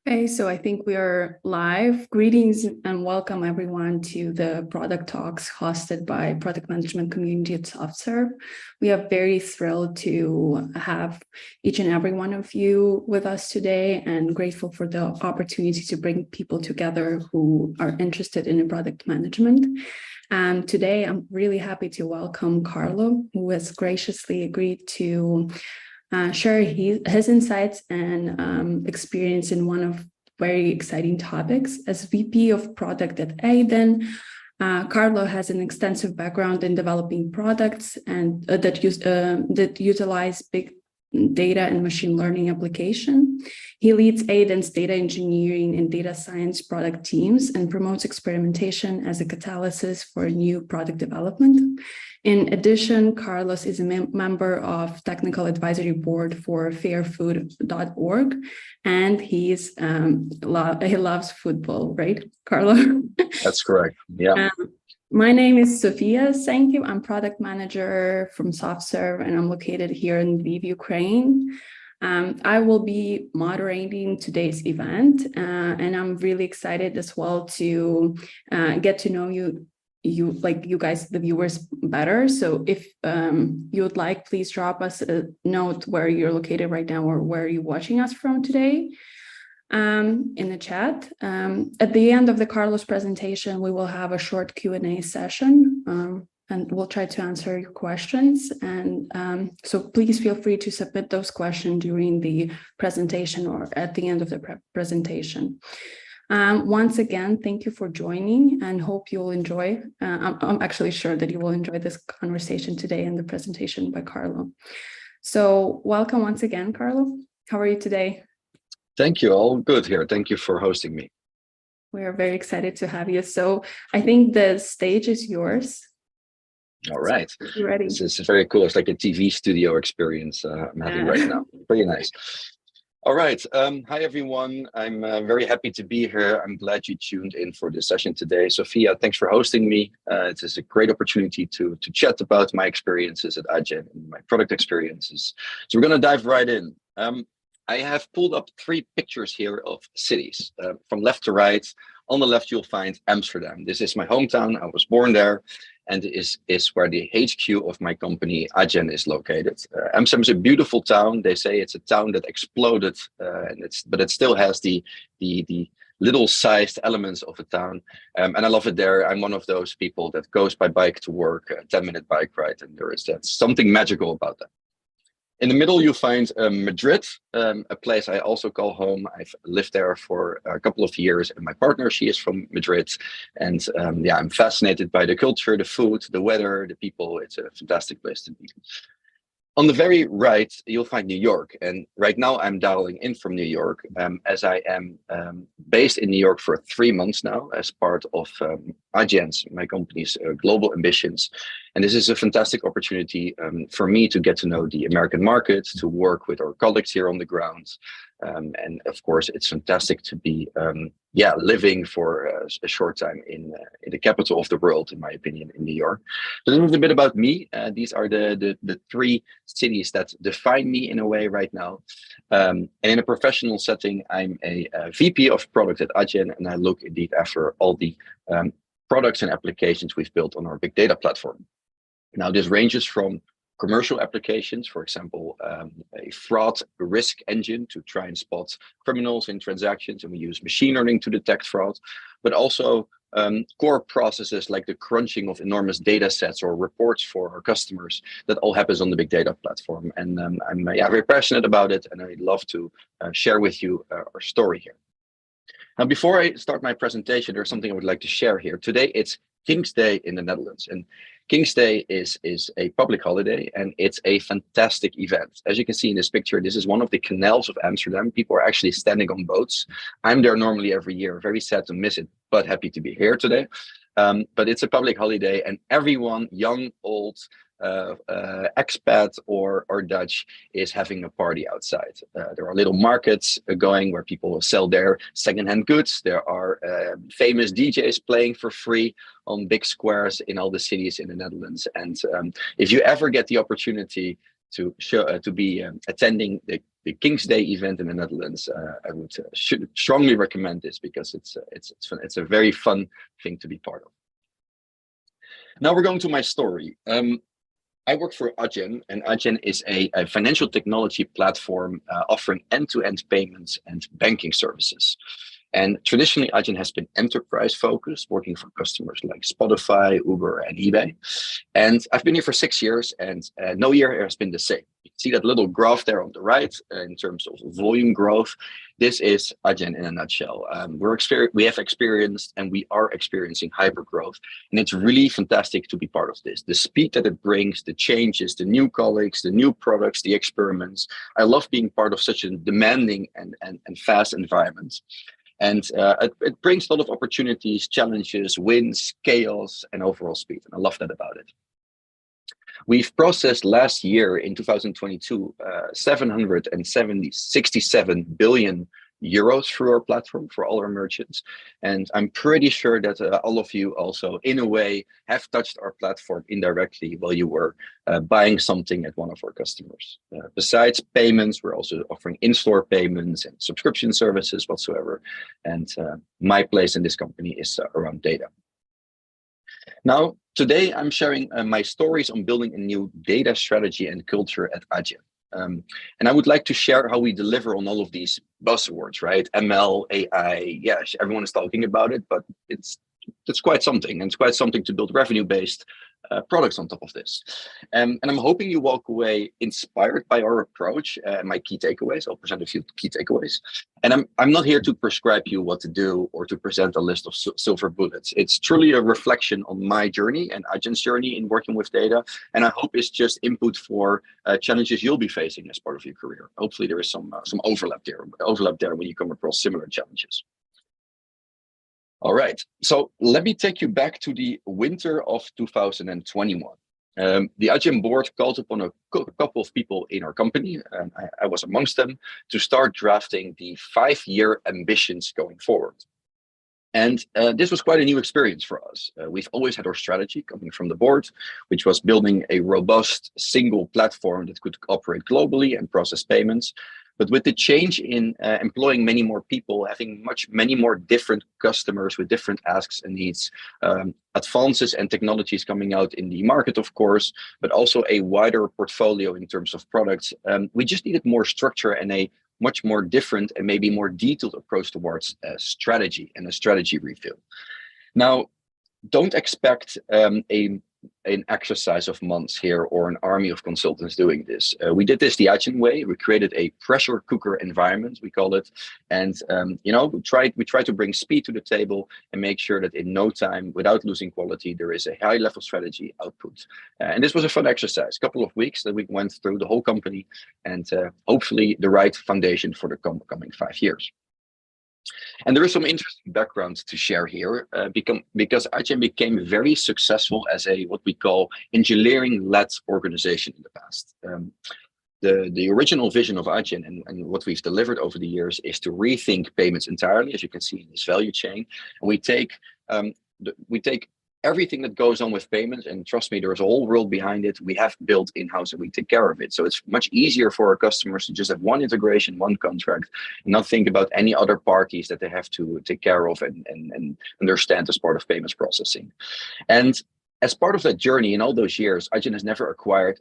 Okay, so I think we are live. Greetings and welcome everyone to the product talks hosted by product management community at SoftServe. We are very thrilled to have each and every one of you with us today and grateful for the opportunity to bring people together who are interested in product management. And today I'm really happy to welcome Carlo, who has graciously agreed to share his insights and experience in one of very exciting topics. As VP of Product at Adyen, Carlo has an extensive background in developing products and that utilize big data and machine learning application. He leads Adyen's data engineering and data science product teams and promotes experimentation as a catalyst for new product development. In addition, Carlos is a member of technical advisory board for fairfood.org, and he loves football, right, Carlo? That's correct. Yeah. My name is Sofia. Thank you. I'm product manager from SoftServe, and I'm located here in Lviv, Ukraine. I will be moderating today's event, and I'm really excited as well to get to know you guys, the viewers, better. So if you would like, please drop us a note where you're located right now or where you're watching us from today. In the chat. At the end of the Carlos presentation, we will have a short Q&A session, and we'll try to answer your questions. And so please feel free to submit those questions during the presentation or at the end of the presentation. Once again, thank you for joining and hope you'll enjoy. I'm actually sure that you will enjoy this conversation today and the presentation by Carlo. So welcome once again, Carlo. How are you today? Thank you. All good here. Thank you for hosting me. We are very excited to have you. So I think the stage is yours. All right. So you ready? This is very cool. It's like a TV studio experience I'm having right now. Pretty nice. All right. Hi, everyone. I'm very happy to be here. I'm glad you tuned in for this session today. Sophia, thanks for hosting me. It is a great opportunity to chat about my experiences at Adyen and my product experiences. So we're going to dive right in. I have pulled up 3 pictures here of cities from left to right. On the left, you'll find Amsterdam. This is my hometown. I was born there, and it is where the HQ of my company Adyen is located. Amsterdam is a beautiful town. They say it's a town that exploded, but it still has the little-sized elements of a town, and I love it there. I'm one of those people that goes by bike to work, a 10-minute bike ride, and there is something magical about that. In the middle, you find Madrid, a place I also call home. I've lived there for a couple of years, and my partner, she is from Madrid. And yeah, I'm fascinated by the culture, the food, the weather, the people. It's a fantastic place to be. On the very right, you'll find New York. And right now I'm dialing in from New York, as I am based in New York for 3 months now as part of Adyen's, my company's global ambitions. And this is a fantastic opportunity for me to get to know the American market, to work with our colleagues here on the ground. And of course, it's fantastic to be living for a short time in the capital of the world, in my opinion, in New York. So this is a bit about me. These are the 3 cities that define me in a way right now. And in a professional setting, I'm a VP of product at Adyen, and I look indeed after all the products and applications we've built on our big data platform. Now, this ranges from commercial applications, for example, a fraud risk engine to try and spot criminals in transactions, and we use machine learning to detect fraud, but also core processes like the crunching of enormous data sets or reports for our customers. That all happens on the big data platform, and I'm very passionate about it, and I'd love to share with you our story here. Now, before I start my presentation, there's something I would like to share here. Today, it's King's Day in the Netherlands, and King's Day is a public holiday, and it's a fantastic event. As you can see in this picture, this is one of the canals of Amsterdam. People are actually standing on boats. I'm there normally every year. Very sad to miss it, but happy to be here today. But it's a public holiday, and everyone, young, old, expat or Dutch, is having a party outside. There are little markets going where people sell their secondhand goods. There are famous DJs playing for free on big squares in all the cities in the Netherlands. And if you ever get the opportunity to be attending the the King's Day event in the Netherlands. I would should strongly recommend this because it's fun. It's a very fun thing to be part of. Now we're going to my story. I work for Adyen, and Adyen is a financial technology platform offering end-to-end payments and banking services. And traditionally, Adyen has been enterprise focused, working for customers like Spotify, Uber, and eBay. And I've been here for 6 years, and no year has been the same. You see that little graph there on the right in terms of volume growth. This is Adyen in a nutshell. We have experienced and we are experiencing hyper growth, and it's really fantastic to be part of this. The speed that it brings, the changes, the new colleagues, the new products, the experiments. I love being part of such a demanding and fast environment. And it brings a lot of opportunities, challenges, wins, chaos, and overall speed. And I love that about it. We've processed last year in 2022, 767 billion euros through our platform for all our merchants. And I'm pretty sure that all of you also, in a way, have touched our platform indirectly while you were buying something at one of our customers. Besides payments, we're also offering in-store payments and subscription services whatsoever. And my place in this company is around data. Now, today I'm sharing my stories on building a new data strategy and culture at Adyen. And I would like to share how we deliver on all of these buzzwords, right? ML, AI, yes, everyone is talking about it, but it's quite something, and it's quite something to build revenue-based products on top of this. And I'm hoping you walk away inspired by our approach and my key takeaways. I'll present a few key takeaways. And I'm not here to prescribe you what to do or to present a list of silver bullets. It's truly a reflection on my journey and Adyen's journey in working with data. And I hope it's just input for challenges you'll be facing as part of your career. Hopefully there is some overlap there when you come across similar challenges. All right, so let me take you back to the winter of 2021. The Adyen board called upon a couple of people in our company, and I was amongst them, to start drafting the 5-year ambitions going forward. And this was quite a new experience for us. We've always had our strategy coming from the board, which was building a robust single platform that could operate globally and process payments. But with the change in employing many more people, having many more different customers with different asks and needs, advances and technologies coming out in the market, of course, but also a wider portfolio in terms of products, we just needed more structure and a much more different and maybe more detailed approach towards strategy and a strategy review. Now, don't expect an exercise of months here or an army of consultants doing this. We did this the Adyen way. We created a pressure cooker environment, we call it. And, we try to bring speed to the table and make sure that in no time, without losing quality, there is a high level strategy output. And this was a fun exercise, a couple of weeks that we went through the whole company and hopefully the right foundation for the coming 5 years. And there is some interesting background to share here because Adyen became very successful as what we call engineering-led organization in the past. The original vision of Adyen and what we've delivered over the years is to rethink payments entirely, as you can see in this value chain. And we take everything that goes on with payments, and trust me, there's a whole world behind it. We have built in-house and we take care of it. So it's much easier for our customers to just have one integration, one contract, and not think about any other parties that they have to take care of and understand as part of payments processing. And as part of that journey in all those years, Adyen has never acquired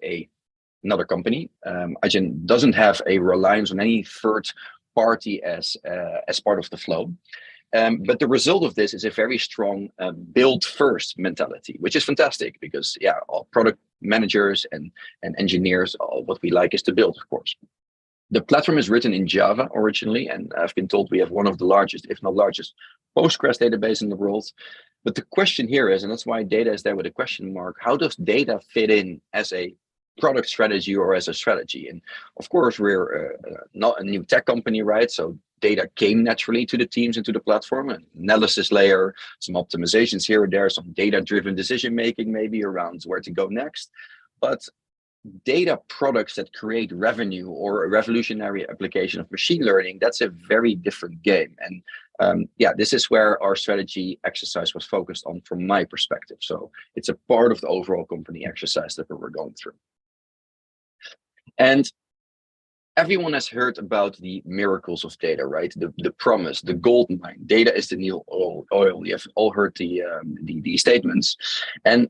another company. Adyen doesn't have a reliance on any third party as part of the flow. But the result of this is a very strong build first mentality, which is fantastic because all product managers and engineers, what we like is to build, of course. The platform is written in Java originally, and I've been told we have one of the largest, if not largest, Postgres database in the world. But the question here is, and that's why data is there with a question mark, how does data fit in as a product strategy or as a strategy? And of course, we're not a new tech company, right? So data came naturally to the teams and to the platform, an analysis layer, some optimizations here and there, some data-driven decision-making maybe around where to go next. But data products that create revenue or a revolutionary application of machine learning, that's a very different game. And this is where our strategy exercise was focused on from my perspective. So it's a part of the overall company exercise that we're going through. And Everyone has heard about the miracles of data, right? The promise, the gold mine. Data is the new oil. You have all heard the statements, and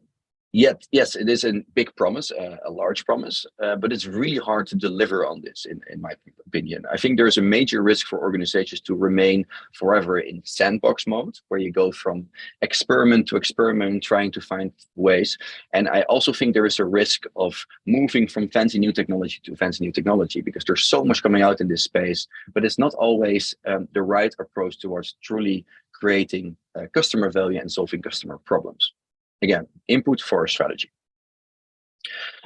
yet, yes, it is a big promise, a large promise, but it's really hard to deliver on this, in my opinion. I think there's a major risk for organizations to remain forever in sandbox mode, where you go from experiment to experiment, trying to find ways. And I also think there is a risk of moving from fancy new technology to fancy new technology, because there's so much coming out in this space, but it's not always the right approach towards truly creating customer value and solving customer problems. Again, input for a strategy.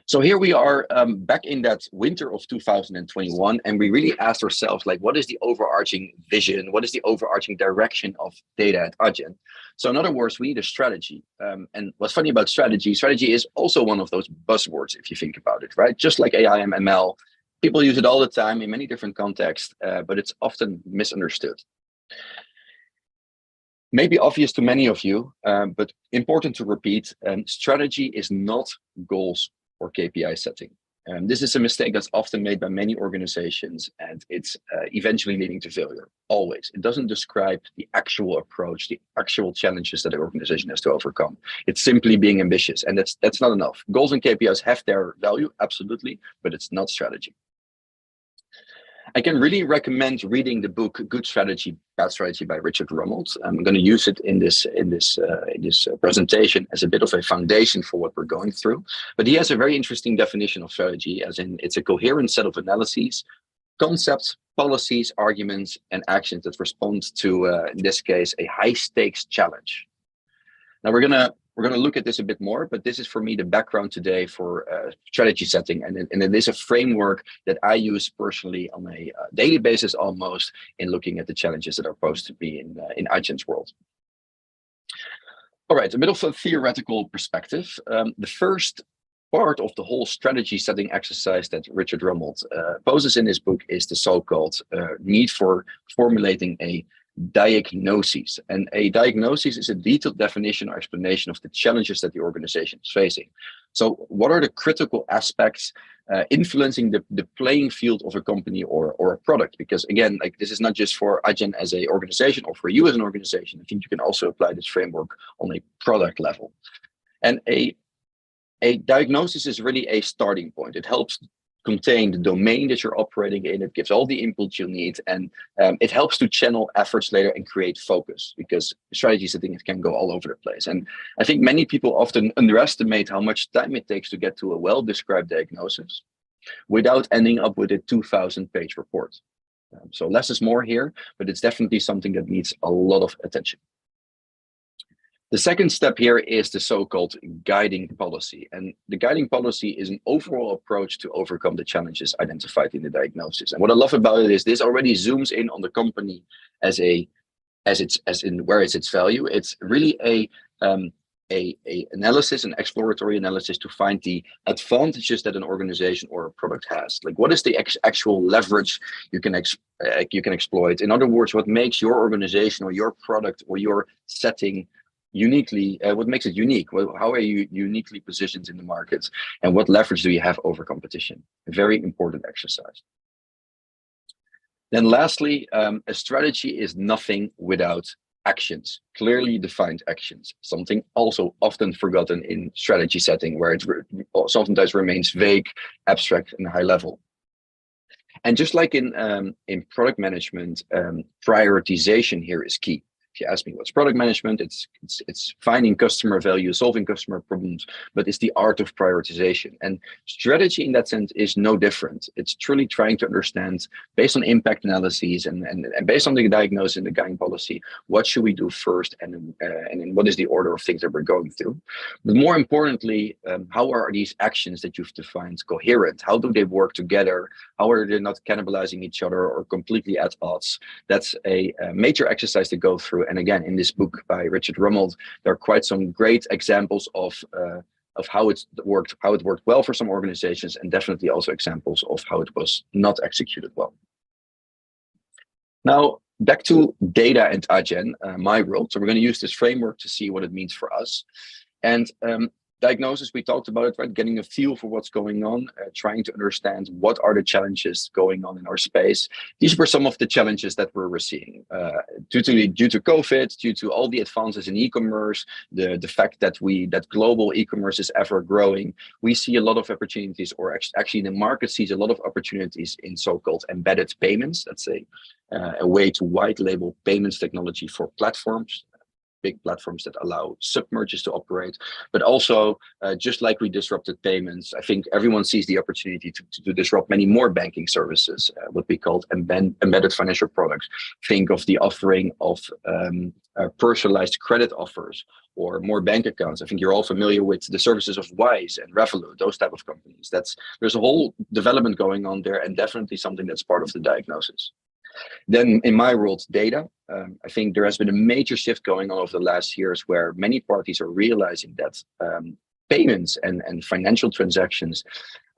So here we are back in that winter of 2021, and we really asked ourselves, like, what is the overarching vision? What is the overarching direction of data at Adyen? So in other words, we need a strategy. And what's funny about strategy is also one of those buzzwords, if you think about it, right? Just like AI and ML, people use it all the time in many different contexts, but it's often misunderstood. Maybe obvious to many of you, but important to repeat, strategy is not goals or KPI setting. This is a mistake that's often made by many organizations, and it's eventually leading to failure, always. It doesn't describe the actual approach, the actual challenges that the organization has to overcome. It's simply being ambitious, and that's not enough. Goals and KPIs have their value, absolutely, but it's not strategy. I can really recommend reading the book Good Strategy, Bad Strategy by Richard Rummelt. I'm going to use it in this presentation as a bit of a foundation for what we're going through. But he has a very interesting definition of strategy, as in it's a coherent set of analyses, concepts, policies, arguments, and actions that respond to, in this case, a high-stakes challenge. Now we're going to look at this a bit more, but this is for me the background today for strategy setting, and it is a framework that I use personally on a daily basis, almost, in looking at the challenges that are posed to be in Adyen's world. All right, a bit of a theoretical perspective. The first part of the whole strategy setting exercise that Richard Rummelt poses in his book is the so-called need for formulating a diagnosis. And a diagnosis is a detailed definition or explanation of the challenges that the organization is facing. So what are the critical aspects influencing the playing field of a company or a product? Because again, like, this is not just for Adyen as an organization or for you as an organization. I think you can also apply this framework on a product level. And a diagnosis is really a starting point. It helps contain the domain that you're operating in. It gives all the input you need, and it helps to channel efforts later and create focus, because strategy setting, it can go all over the place. And I think many people often underestimate how much time it takes to get to a well-described diagnosis without ending up with a 2,000-page report. So less is more here, but it's definitely something that needs a lot of attention. The second step here is the so-called guiding policy. And the guiding policy is an overall approach to overcome the challenges identified in the diagnosis. And what I love about it is this already zooms in on the company as in where is its value. It's really a analysis, an exploratory analysis to find the advantages that an organization or a product has. Like, what is the actual leverage you can exploit? In other words, what makes your organization or your product or your setting uniquely, what makes it unique? How are you uniquely positioned in the market, and what leverage do you have over competition? A very important exercise. Then lastly, a strategy is nothing without actions, clearly defined actions, something also often forgotten in strategy setting, where it sometimes remains vague, abstract, and high level. And just like in product management, prioritization here is key. If you ask me what's product management, it's finding customer value, solving customer problems, but it's the art of prioritization. And strategy in that sense is no different. It's truly trying to understand, based on impact analyses and based on the diagnosis and the guiding policy, what should we do first, and then what is the order of things that we're going through. But more importantly, how are these actions that you've defined coherent? How do they work together? How are they not cannibalizing each other or completely at odds? That's a major exercise to go through. And again, in this book by Richard Rummelt, there are quite some great examples of how it worked well for some organizations, and definitely also examples of how it was not executed well. Now, back to data and Adyen, my world. So we're going to use this framework to see what it means for us. And Diagnosis, we talked about it, right? Getting a feel for what's going on, trying to understand what are the challenges going on in our space. These were some of the challenges that we were seeing due to COVID, due to all the advances in e-commerce, the fact that global e-commerce is ever growing. We see a lot of opportunities, or actually the market sees a lot of opportunities in so-called embedded payments. That's a way to white label payments technology for platforms. Big platforms that allow sub-merges to operate, but also just like we disrupted payments, I think everyone sees the opportunity to disrupt many more banking services, what we call embedded financial products. Think of the offering of personalized credit offers or more bank accounts. I think you're all familiar with the services of Wise and Revolut, those type of companies. There's a whole development going on there, and definitely something that's part of the diagnosis. Then in my world, data, I think there has been a major shift going on over the last years where many parties are realizing that payments and financial transactions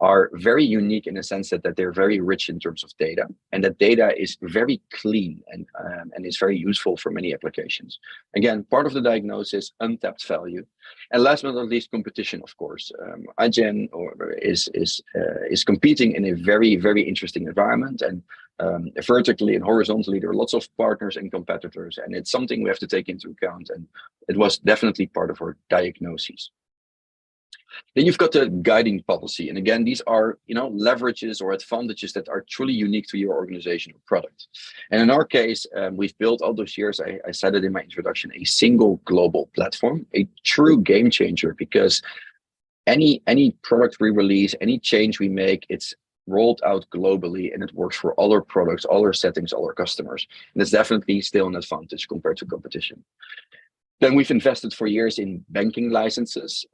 are very unique in the sense that they're very rich in terms of data, and that data is very clean and is very useful for many applications. Again, part of the diagnosis, untapped value. And last but not least, competition, of course. Adyen is competing in a very, very interesting environment, and vertically and horizontally, there are lots of partners and competitors, and it's something we have to take into account, and it was definitely part of our diagnoses. Then you've got the guiding policy, and again, these are leverages or advantages that are truly unique to your organization or product. And in our case, we've built all those years, I said it in my introduction, a single global platform, a true game changer, because any product we release, any change we make, it's rolled out globally, and it works for all our products, all our settings, all our customers. And it's definitely still an advantage compared to competition. Then we've invested for years in banking licenses,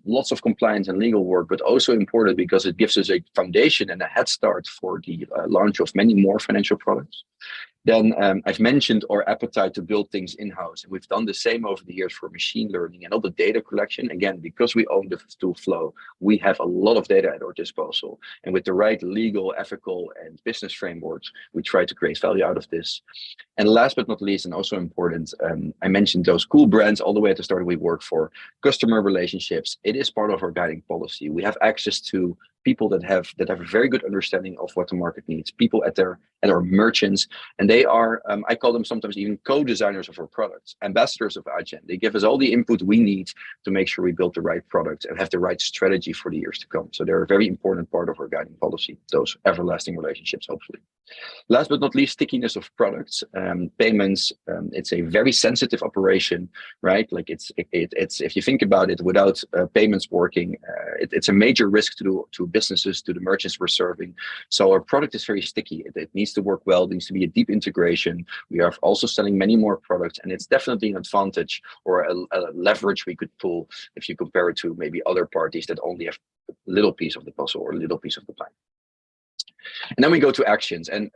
lots of compliance and legal work, but also important because it gives us a foundation and a head start for the launch of many more financial products. Then I've mentioned our appetite to build things in-house, and we've done the same over the years for machine learning and all the data collection. Again, because we own the tool flow, we have a lot of data at our disposal, and with the right legal, ethical, and business frameworks, we try to create value out of this. And last but not least, and also important, I mentioned those cool brands all the way at the start. We work for customer relationships. It is part of our guiding policy. We have access to people that have a very good understanding of what the market needs, people at our merchants, and they are, I call them sometimes even co-designers of our products, ambassadors of Adyen. They give us all the input we need to make sure we build the right product and have the right strategy for the years to come. So they're a very important part of our guiding policy, those everlasting relationships, hopefully. Last but not least, stickiness of products, payments. It's a very sensitive operation, right? Like it's if you think about it, without payments working, it's a major risk to businesses, to the merchants we're serving. So our product is very sticky. It needs to work well. There needs to be a deep integration. We are also selling many more products, and it's definitely an advantage or a leverage we could pull if you compare it to maybe other parties that only have a little piece of the puzzle or a little piece of the pie. And then we go to actions, and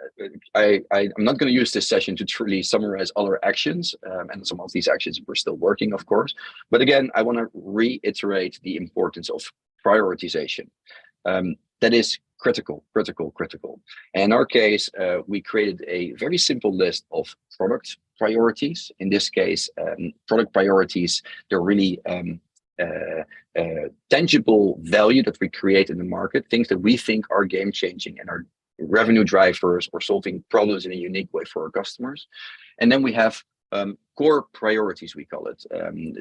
I'm not going to use this session to truly summarize all our actions, and some of these actions we're still working, of course. But again, I want to reiterate the importance of prioritization. That is critical. And in our case, we created a very simple list of product priorities. In this case, product priorities, they're really tangible value that we create in the market, things that we think are game changing and are revenue drivers or solving problems in a unique way for our customers. And then we have core priorities, we call it.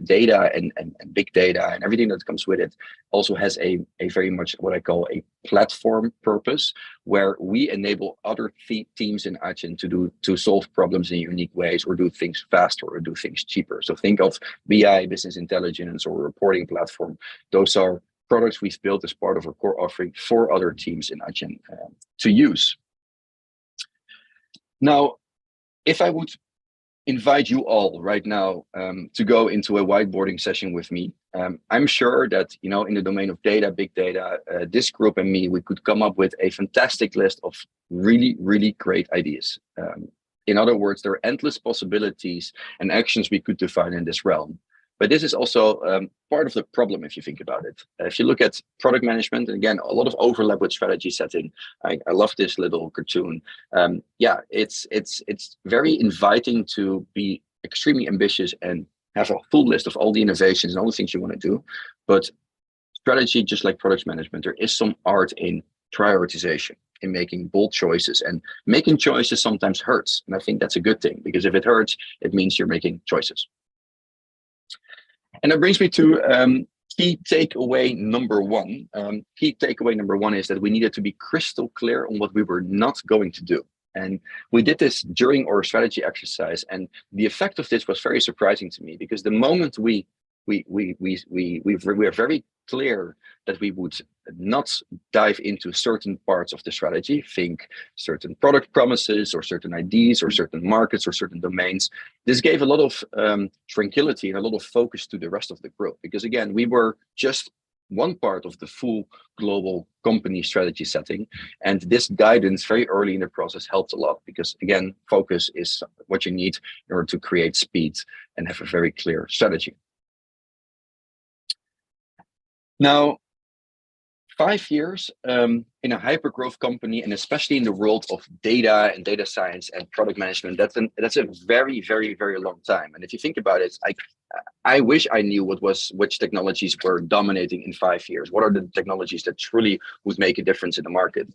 Data and big data and everything that comes with it also has a very much what I call a platform purpose, where we enable other teams in Adyen to solve problems in unique ways, or do things faster, or do things cheaper. So think of BI, business intelligence, or reporting platform. Those are products we've built as part of our core offering for other teams in Adyen to use. Now, if I would invite you all right now to go into a whiteboarding session with me, I'm sure that, in the domain of data, big data, this group and me, we could come up with a fantastic list of really, really great ideas. In other words, there are endless possibilities and actions we could define in this realm. But this is also part of the problem if you think about it. If you look at product management, and again, a lot of overlap with strategy setting. I love this little cartoon. Yeah, it's very inviting to be extremely ambitious and have a full list of all the innovations and all the things you want to do. But strategy, just like product management, there is some art in prioritization, in making bold choices, and making choices sometimes hurts. And I think that's a good thing, because if it hurts, it means you're making choices. And that brings me to key takeaway number one. Key takeaway number one is that we needed to be crystal clear on what we were not going to do. And we did this during our strategy exercise, and the effect of this was very surprising to me, because the moment we were very clear that we would not dive into certain parts of the strategy, think certain product promises or certain ideas or certain markets or certain domains. This gave a lot of tranquility and a lot of focus to the rest of the group, because again, we were just one part of the full global company strategy setting. And this guidance very early in the process helped a lot, because again, focus is what you need in order to create speed and have a very clear strategy. Now, 5 years in a hyper growth company, and especially in the world of data and data science and product management, that's a very, very, very long time. And if you think about it, I wish I knew which technologies were dominating in 5 years. What are the technologies that truly would make a difference in the market?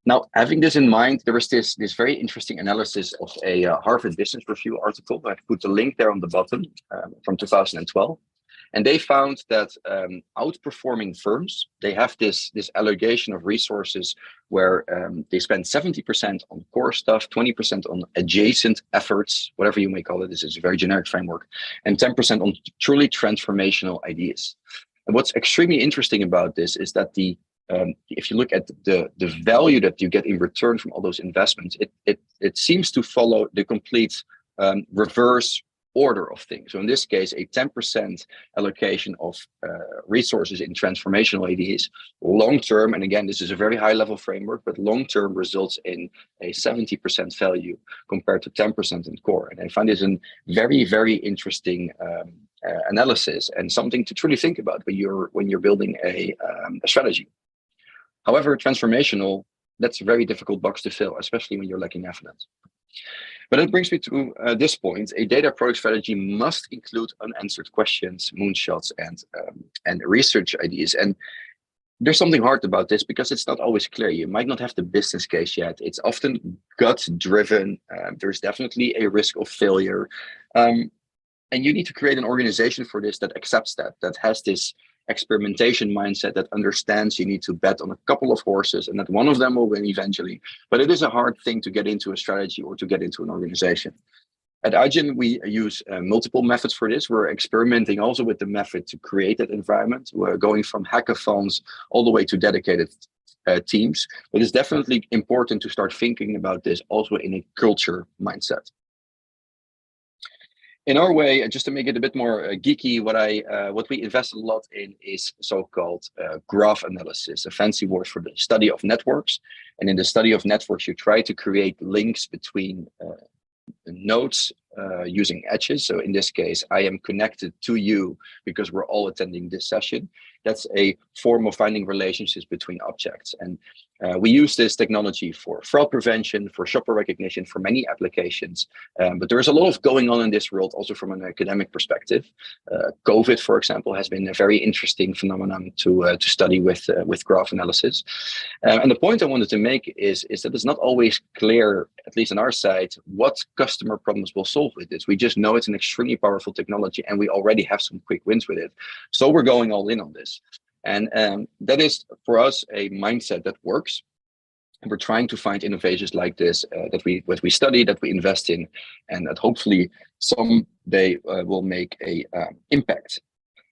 Now, having this in mind, there was this very interesting analysis of a Harvard Business Review article. I've put the link there on the bottom from 2012. And they found that outperforming firms, they have this allocation of resources where they spend 70% on core stuff, 20% on adjacent efforts, whatever you may call it. This is a very generic framework, and 10% on truly transformational ideas. And what's extremely interesting about this is that if you look at the value that you get in return from all those investments, it seems to follow the complete reverse order of things. So in this case, a 10% allocation of resources in transformational ideas, long-term, and again, this is a very high-level framework, but long-term results in a 70% value compared to 10% in core. And I find this a very, very interesting analysis, and something to truly think about when you're building a strategy. However, transformational, that's a very difficult box to fill, especially when you're lacking evidence. But it brings me to this point. A data product strategy must include unanswered questions, moonshots, and research ideas. And there's something hard about this, because it's not always clear. You might not have the business case yet. It's often gut-driven. There's definitely a risk of failure. And you need to create an organization for this that accepts that has this experimentation mindset, that understands you need to bet on a couple of horses and that one of them will win eventually. But it is a hard thing to get into a strategy or to get into an organization. At Adyen, we use multiple methods for this. We're experimenting also with the method to create that environment. We're going from hackathons all the way to dedicated teams. But it's definitely important to start thinking about this also in a culture mindset. In our way, just to make it a bit more geeky, what we invest a lot in is so-called graph analysis, a fancy word for the study of networks. And in the study of networks, you try to create links between nodes using edges. So in this case, I am connected to you because we're all attending this session. That's a form of finding relationships between objects. And we use this technology for fraud prevention, for shopper recognition, for many applications. But there is a lot of going on in this world, also from an academic perspective. COVID, for example, has been a very interesting phenomenon to study with graph analysis. And the point I wanted to make is that it's not always clear, at least on our side, what customer problems will solve with this. We just know it's an extremely powerful technology, and we already have some quick wins with it. So we're going all in on this. And that is, for us, a mindset that works. And we're trying to find innovations like this that we study, that we invest in, and that hopefully someday will make a impact.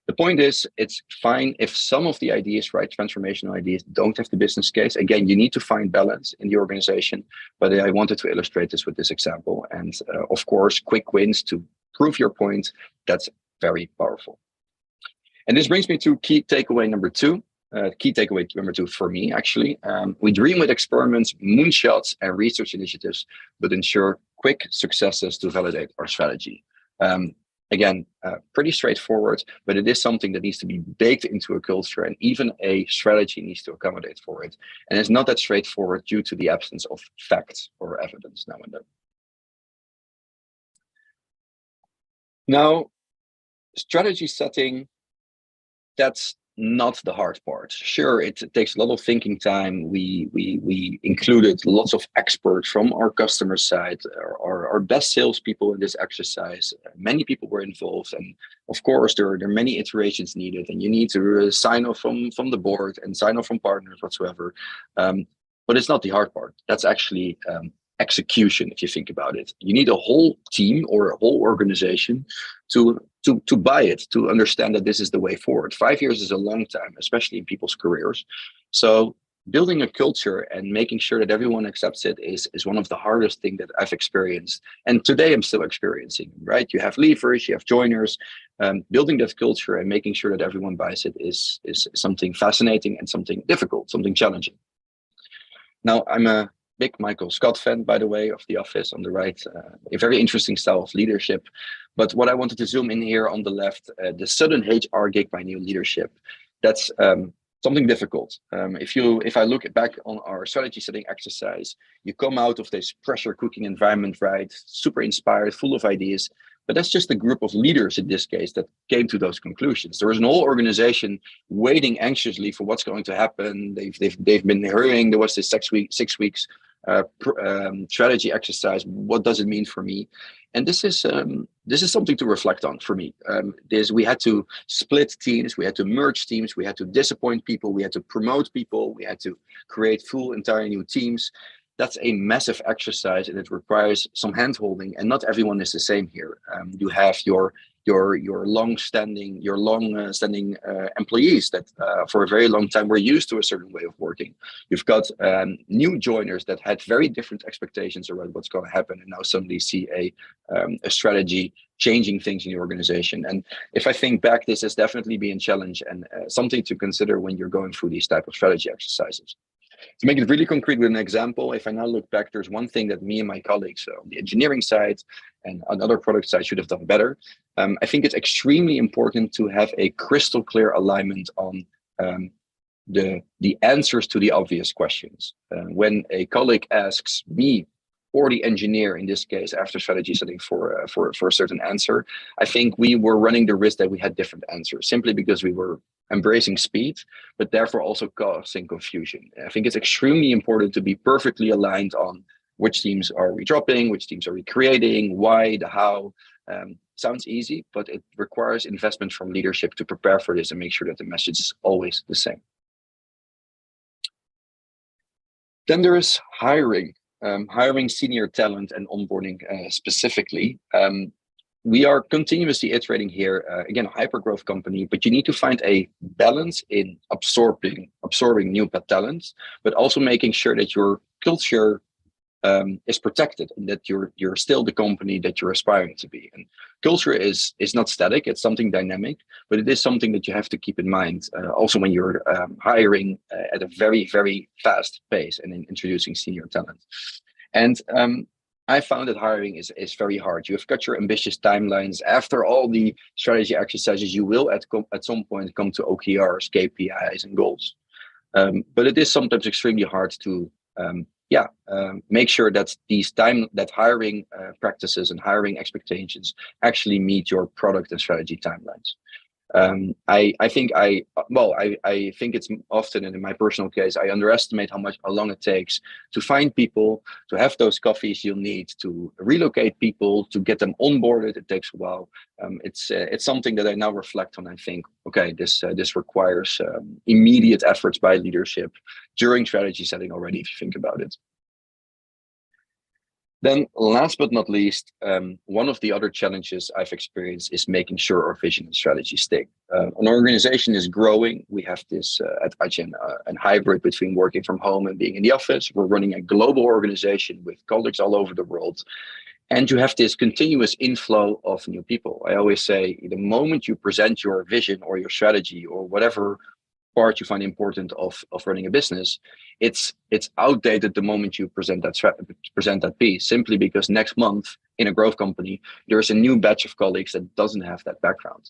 The point is, it's fine if some of the ideas, right, transformational ideas, don't have the business case. Again, you need to find balance in the organization. But I wanted to illustrate this with this example. And of course, quick wins to prove your point, that's very powerful. And this brings me to key takeaway number two. Key takeaway number two for me, actually. We dream with experiments, moonshots, and research initiatives, but ensure quick successes to validate our strategy. Again, pretty straightforward, but it is something that needs to be baked into a culture, and even a strategy needs to accommodate for it. And it's not that straightforward due to the absence of facts or evidence now and then. Now, strategy setting, that's not the hard part. Sure, it takes a lot of thinking time. We included lots of experts from our customer side, our best salespeople in this exercise. Many people were involved, and of course, there are many iterations needed, and you need to sign off from the board and sign off from partners whatsoever. But it's not the hard part. That's actually execution. If you think about it, you need a whole team or a whole organization to buy it, to understand that this is the way forward. 5 years is a long time, especially in people's careers. So building a culture and making sure that everyone accepts it is one of the hardest things that I've experienced. And today I'm still experiencing, right? You have leavers, you have joiners. Building that culture and making sure that everyone buys it is something fascinating and something difficult, something challenging. Now, I'm a big Michael Scott fan, by the way, of The Office on the right. A very interesting style of leadership. But what I wanted to zoom in here on the left, the sudden HR gig by new leadership. That's something difficult. If I look back on our strategy setting exercise, you come out of this pressure cooking environment, right? Super inspired, full of ideas. But that's just a group of leaders in this case that came to those conclusions. There was an whole organization waiting anxiously for what's going to happen. They've been hurrying. There was this 6 weeks strategy exercise. What does it mean for me? And this is something to reflect on for me. We had to split teams, we had to merge teams, we had to disappoint people, we had to promote people, we had to create full entire new teams. That's a massive exercise, and it requires some hand-holding, and not everyone is the same here. You have your long-standing employees that for a very long time were used to a certain way of working. You've got new joiners that had very different expectations around what's going to happen, and now suddenly see a strategy changing things in the organization. And if I think back, this has definitely been a challenge and something to consider when you're going through these type of strategy exercises. To make it really concrete with an example, if I now look back, there's one thing that me and my colleagues on the engineering side and on other product side should have done better. I think it's extremely important to have a crystal clear alignment on the answers to the obvious questions. When a colleague asks me or the engineer, in this case, after strategy setting for a certain answer, I think we were running the risk that we had different answers simply because we were embracing speed, but therefore also causing confusion. I think it's extremely important to be perfectly aligned on which teams are we dropping, which teams are we creating, why, the how. Sounds easy, but it requires investment from leadership to prepare for this and make sure that the message is always the same. Then there is hiring. Hiring senior talent and onboarding specifically. We are continuously iterating here, again, a hyper-growth company, but you need to find a balance in absorbing new talent, but also making sure that your culture is protected and that you're still the company that you're aspiring to be. And culture is not static; it's something dynamic, but it is something that you have to keep in mind also when you're hiring at a very, very fast pace and in introducing senior talent. And I found that hiring is very hard. You've got your ambitious timelines. After all the strategy exercises, you will at some point come to OKRs, KPIs, and goals. But it is sometimes extremely hard to make sure that that hiring practices and hiring expectations actually meet your product and strategy timelines. I think it's often, and in my personal case, I underestimate how long it takes to find people, to have those coffees you'll need, to relocate people, to get them onboarded. It takes a while. It's something that I now reflect on. I think, okay, this requires immediate efforts by leadership during strategy setting already, if you think about it. Then last but not least, one of the other challenges I've experienced is making sure our vision and strategy stick. An organization is growing. We have this at Adyen, a hybrid between working from home and being in the office. We're running a global organization with colleagues all over the world. And you have this continuous inflow of new people. I always say the moment you present your vision or your strategy or whatever part you find important of running a business, it's outdated the moment you present that piece, simply because next month in a growth company, there's a new batch of colleagues that doesn't have that background.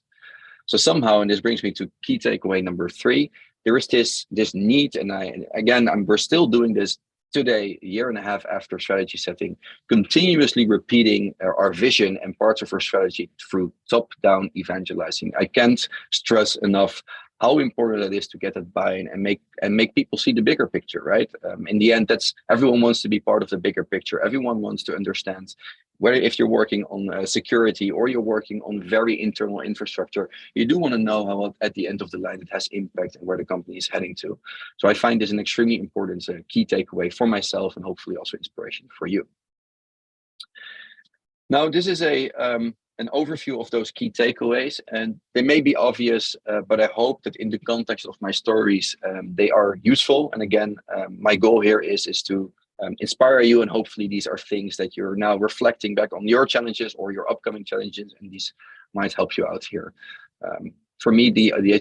So somehow, and this brings me to key takeaway number 3, there is this need, and we're still doing this today, a year and a half after strategy setting, continuously repeating our vision and parts of our strategy through top-down evangelizing. I can't stress enough how important it is to get that buy-in and make people see the bigger picture, right? In the end, that's everyone wants to be part of the bigger picture. Everyone wants to understand whether if you're working on security or you're working on very internal infrastructure, you do want to know how at the end of the line it has impact and where the company is heading to. So I find this an extremely important key takeaway for myself and hopefully also inspiration for you. Now, this is an overview of those key takeaways, and they may be obvious, but I hope that in the context of my stories, they are useful. And again, my goal here is to inspire you, and hopefully these are things that you're now reflecting back on your challenges or your upcoming challenges, and these might help you out here. For me,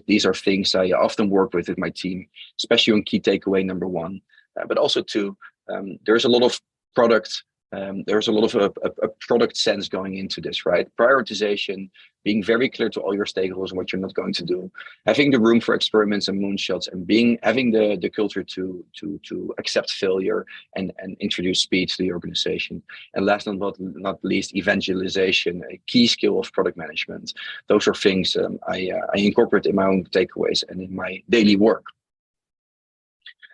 these are things I often work with my team, especially on key takeaway number 1, but also 2, there's a lot of product. There's a lot of a product sense going into this, right? Prioritization, being very clear to all your stakeholders what you're not going to do, having the room for experiments and moonshots, and having the culture to accept failure and introduce speed to the organization. And last but not least, evangelization, a key skill of product management. Those are things I incorporate in my own takeaways and in my daily work.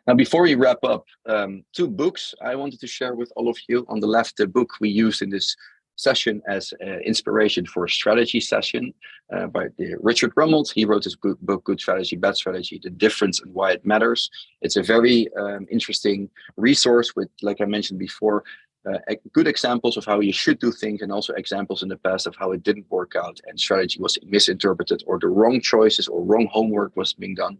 Now, before we wrap up, 2 books I wanted to share with all of you. On the left, the book we used in this session as inspiration for a strategy session by Richard Rummold. He wrote this book, Good Strategy, Bad Strategy, The Difference and Why It Matters. It's a very interesting resource with, like I mentioned before, good examples of how you should do things, and also examples in the past of how it didn't work out and strategy was misinterpreted, or the wrong choices or wrong homework was being done.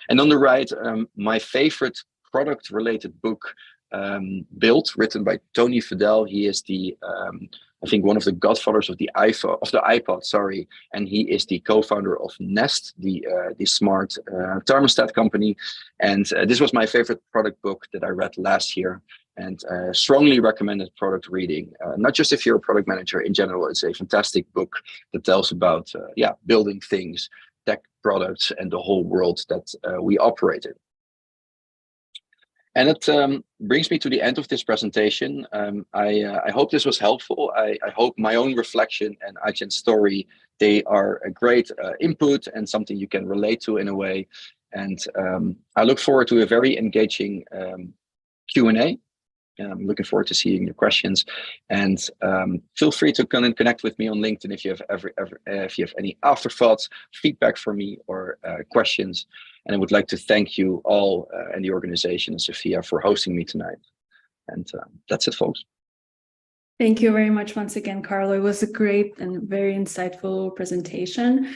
And on the right, my favorite product-related book, Built, written by Tony Fadell. He is the, I think, one of the godfathers of the iPod, sorry, and he is the co-founder of Nest, the smart thermostat company. And this was my favorite product book that I read last year, and strongly recommended product reading. Not just if you're a product manager in general. It's a fantastic book that tells about building things, tech products, and the whole world that we operate in. And it brings me to the end of this presentation. I hope this was helpful. I hope my own reflection and Adyen's story, they are a great input and something you can relate to in a way. And I look forward to a very engaging Q&A. I'm looking forward to seeing your questions, and feel free to connect with me on LinkedIn if you have if you have any afterthoughts, feedback for me, or questions. And I would like to thank you all and the organization and Sophia for hosting me tonight. And that's it, folks. Thank you very much once again, Carlo. It was a great and very insightful presentation.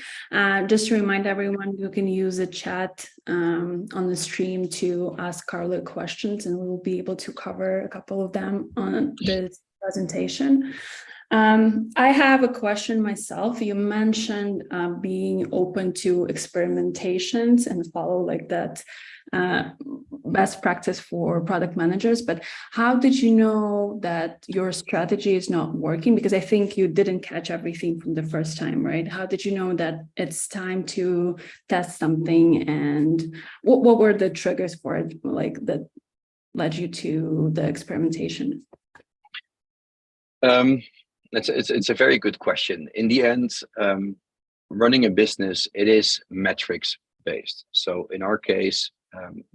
Just to remind everyone, you can use a chat on the stream to ask Carlo questions, and we will be able to cover a couple of them on this presentation. I have a question myself. You mentioned being open to experimentations and follow like that best practice for product managers, but how did you know that your strategy is not working? Because I think you didn't catch everything from the first time, right? How did you know that it's time to test something, and what were the triggers for it, like that led you to the experimentation? It's a very good question. In the end, running a business, it is metrics based. So in our case,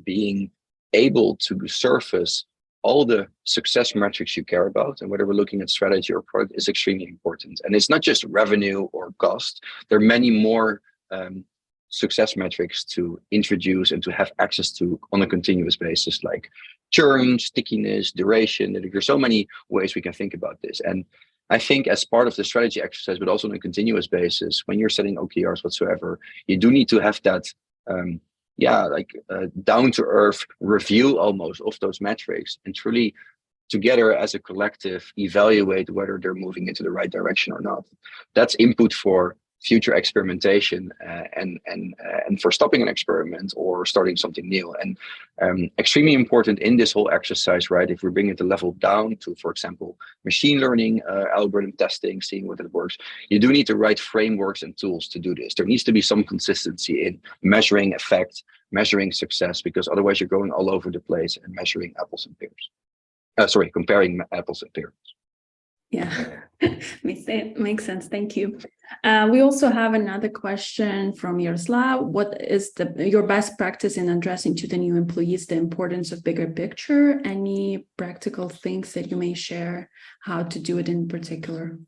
being able to surface all the success metrics you care about, and whether we're looking at strategy or product, is extremely important. And it's not just revenue or cost. There are many more success metrics to introduce and to have access to on a continuous basis, like churn, stickiness, duration. There's so many ways we can think about this. And I think as part of the strategy exercise, but also on a continuous basis, when you're setting OKRs whatsoever, you do need to have that down-to-earth review almost of those metrics, and truly together as a collective evaluate whether they're moving into the right direction or not. That's input for future experimentation and for stopping an experiment or starting something new. And extremely important in this whole exercise, right? If we bring it the level down to, for example, machine learning, algorithm testing, seeing whether it works, you do need the right frameworks and tools to do this. There needs to be some consistency in measuring effect, measuring success, because otherwise you're going all over the place and measuring apples and pears. Comparing apples and pears. Yeah, makes sense. Thank you. We also have another question from Yaroslav. What is your best practice in addressing to the new employees the importance of bigger picture? Any practical things that you may share how to do it in particular?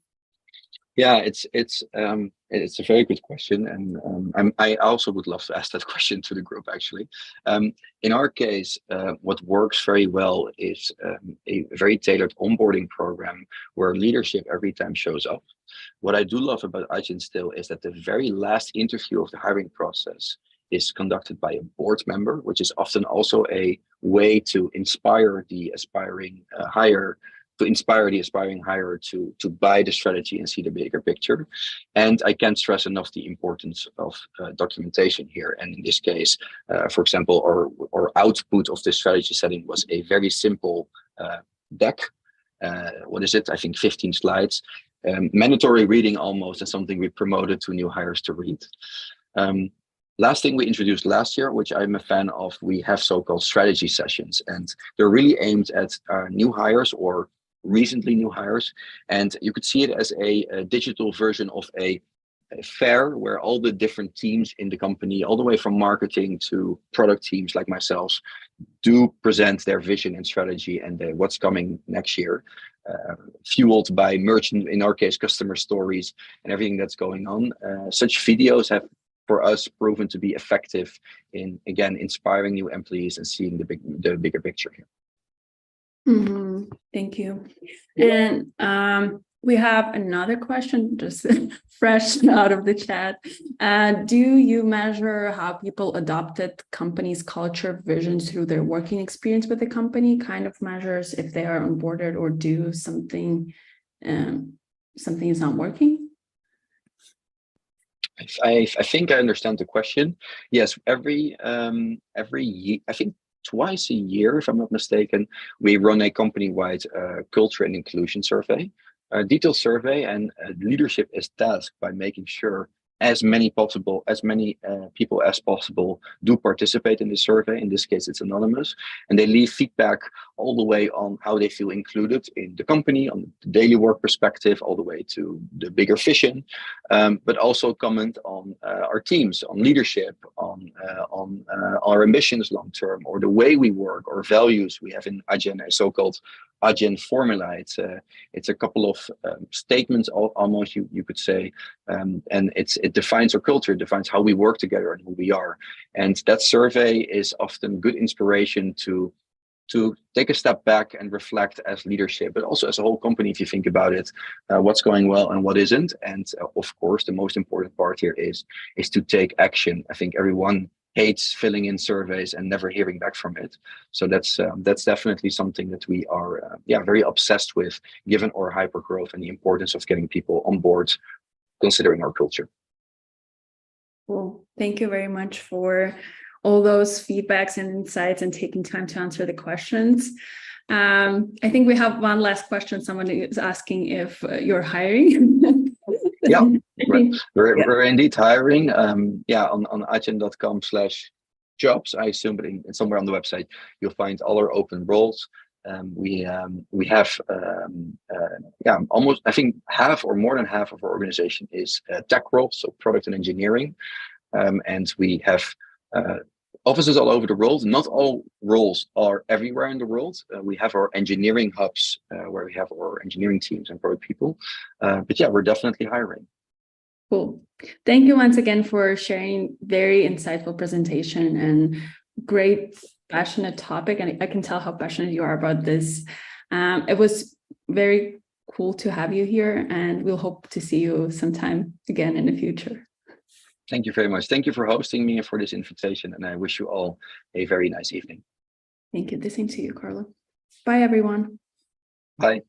Yeah, it's a very good question, and I also would love to ask that question to the group. Actually, in our case, what works very well is a very tailored onboarding program where leadership every time shows up. What I do love about Adyen still is that the very last interview of the hiring process is conducted by a board member, which is often also a way to inspire the aspiring hire to buy the strategy and see the bigger picture. And I can't stress enough the importance of documentation here. And in this case, for example, our output of the strategy setting was a very simple deck. What is it? I think 15 slides. Mandatory reading almost, and something we promoted to new hires to read. Last thing we introduced last year, which I'm a fan of, we have so-called strategy sessions, and they're really aimed at new hires or recently new hires. And you could see it as a digital version of a fair where all the different teams in the company, all the way from marketing to product teams like myself, do present their vision and strategy and what's coming next year, fueled by merchant, in our case, customer stories and everything that's going on. Such videos have, for us, proven to be effective in, again, inspiring new employees and seeing the bigger picture here. Mm-hmm. Thank you. And we have another question just fresh out of the chat. Do you measure how people adopted company's culture visions through their working experience with the company? Kind of measures if they are onboarded or do something, something is not working? I think I understand the question. Yes, every year, I think twice a year, if I'm not mistaken, we run a company-wide culture and inclusion survey, a detailed survey, and leadership is tasked by making sure as many people as possible do participate in the survey. In this case, it's anonymous, and they leave feedback all the way on how they feel included in the company, on the daily work perspective, all the way to the bigger vision, but also comment on our teams, on leadership, on our ambitions long term, or the way we work, or values. We have in Adyen a so-called Adyen formula. It's a couple of statements, almost you could say, and it defines our culture, it defines how we work together and who we are. And that survey is often good inspiration to take a step back and reflect as leadership, but also as a whole company, if you think about it, what's going well and what isn't. And of course, the most important part here is to take action. I think everyone hates filling in surveys and never hearing back from it. So that's definitely something that we are very obsessed with, given our hyper growth and the importance of getting people on board, considering our culture. Well, thank you very much for all those feedbacks and insights and taking time to answer the questions. I think we have one last question. Someone is asking if you're hiring. Yeah, we're indeed hiring. On adyen.com/jobs. I assume, but somewhere on the website you'll find all our open roles. We have almost, I think, half or more than half of our organization is tech roles, so product and engineering, and we have offices all over the world. Not all roles are everywhere in the world. We have our engineering hubs where we have our engineering teams and product people. But yeah, we're definitely hiring. Cool. Thank you once again for sharing very insightful presentation and great, passionate topic. And I can tell how passionate you are about this. It was very cool to have you here, and we'll hope to see you sometime again in the future. Thank you very much. Thank you for hosting me and for this invitation. And I wish you all a very nice evening. Thank you. The same to you, Carlo. Bye, everyone. Bye.